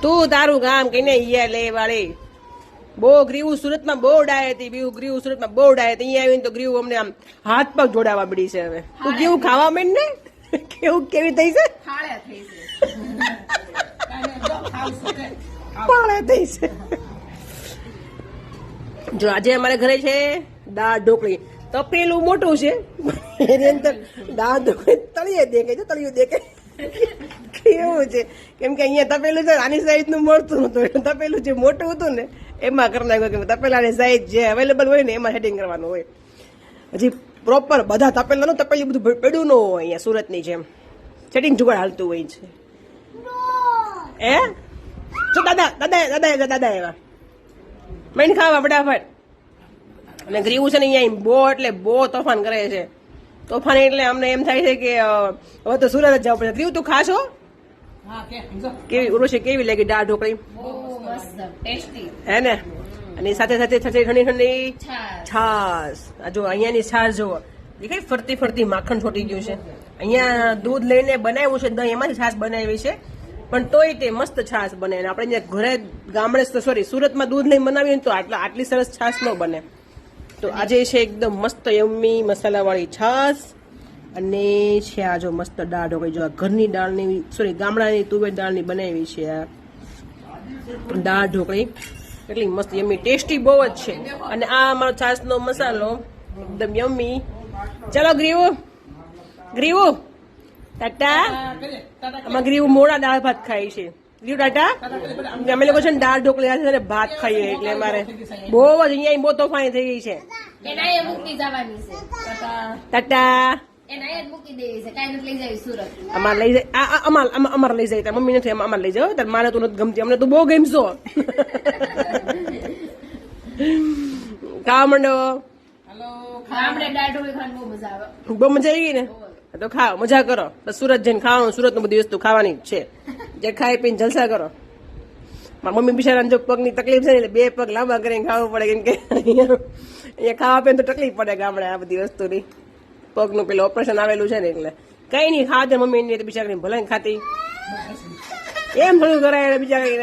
તું તારું કામ કઈને અહીંયા લે વાળી બહુ ગ્રીવું સુરતમાં બહુ ડાય હતી બીવું ગ્રીવું સુરતમાં બહુ ડાય હતી અહીંયા આવીને તો ગ્રીવું અમને આમ હાથ પગ જોડાવા પડી છે હવે તું કેવું ખાવા માંડ ને કેવું કેવી થઈ છે પાળે થઈ છે જો આજે અમારે ઘરે છે દાળ ઢોકળી તપેલું મોટું છે એની અંદર દાળ ઢોકળી તળિયે દેખાય છે તળિયું દેખાય કેવું છે કેમ કે અહીંયા તપેલું છે આની સાઈઝ નું મળતું નતું તપેલું જે મોટું હતું ને એમાં કરી નાખ્યું કે તપેલાની સાઈઝ જે અવેલેબલ હોય ને એમાં સેટિંગ કરવાનું હોય હજી પ્રોપર બધા તપેલાનું તપેલું બધું પડ્યું ન હોય અહીંયા સુરતની જેમ સેટિંગ જુગાડ હાલતું હોય છે એ જો દાદા દાદા દાદા દાદા એવા મૈન ખાવા ફટાફટ અને ગ્રીવું છે ને અહીંયા બહુ એટલે બહુ તોફાન કરે છે તોફાન એટલે અમને એમ થાય છે કે હવે તો સુરત જ જવું પડશે ગ્રીવ તું ખાશો કેવી ઉર્વશી કેવી લાગી દાળ ઢોકળી હે ને અને સાથે સાથે ઠંડી ઠંડી છાશ આ જો અહીંયાની છાશ જુઓ દેખાય ફરતી ફરતી માખણ છોટી ગયું છે અહીંયા દૂધ લઈને બનાવ્યું છે દહીં એમાંથી છાશ બનાવી છે પણ તોય તે મસ્ત છાશ બને અને આપણે અહીંયા ઘરે ગામડે સોરી સુરતમાં દૂધ લઈને બનાવીએ ને તો આટલી સરસ છાશ ન બને તો આજે છે એકદમ મસ્ત યમ્મી મસાલાવાળી છાશ અને છે આ જો મસ્ત દાળ ઢોકળી જો આ ઘરની દાળની સોરી ગામડાની તુવેર દાળની બનાવી છે આ દાળ ઢોકળી એટલી મસ્ત યમ્મી ટેસ્ટી બહુ જ છે અને આ અમારો છાશનો મસાલો એકદમ યમ્મી ચલો ગ્રીવું ટાટા આમાં ગ્રીવું મોડા દાળ ભાત ખાય છે ગ્રીવ ટાટા અમે લોકો છે ને દાળ ઢોકળી સાથે ભાત ખાઈએ એટલે અમારે બહુ જ અહીંયા બહુ તોફાની થઈ ગઈ છે ટાટા અમારે લઈ જાય અમારે લઈ જાય મમ્મી નથી અમારે લઈ જાવ મારે તું નથી ગમતી અમને તું બહુ ગમશો ખાવા માંડો બહુ મજા આવી ગઈ ને તો ખાઓ મજા કરો સુરત જઈને ખાવાનું સુરત નું બધી વસ્તુ ખાવાની જ છે જે ખાઈ પીને જલસા કરો મારા મમ્મી બિચારા જો પગની તકલીફ છે ને એટલે 2 પગ લાંબા કરીને ખાવું પડે કેમ કે અહીંયા ખાવા પીને તો તકલીફ પડે ગામડે આ બધી વસ્તુની પગનું પેલું ઓપરેશન આવેલું છે ને એટલે કઈ નહીં ખાવા દે મમ્મી ની બિચારી ભલે ખાતી એમ થોડું કરાય બિચારી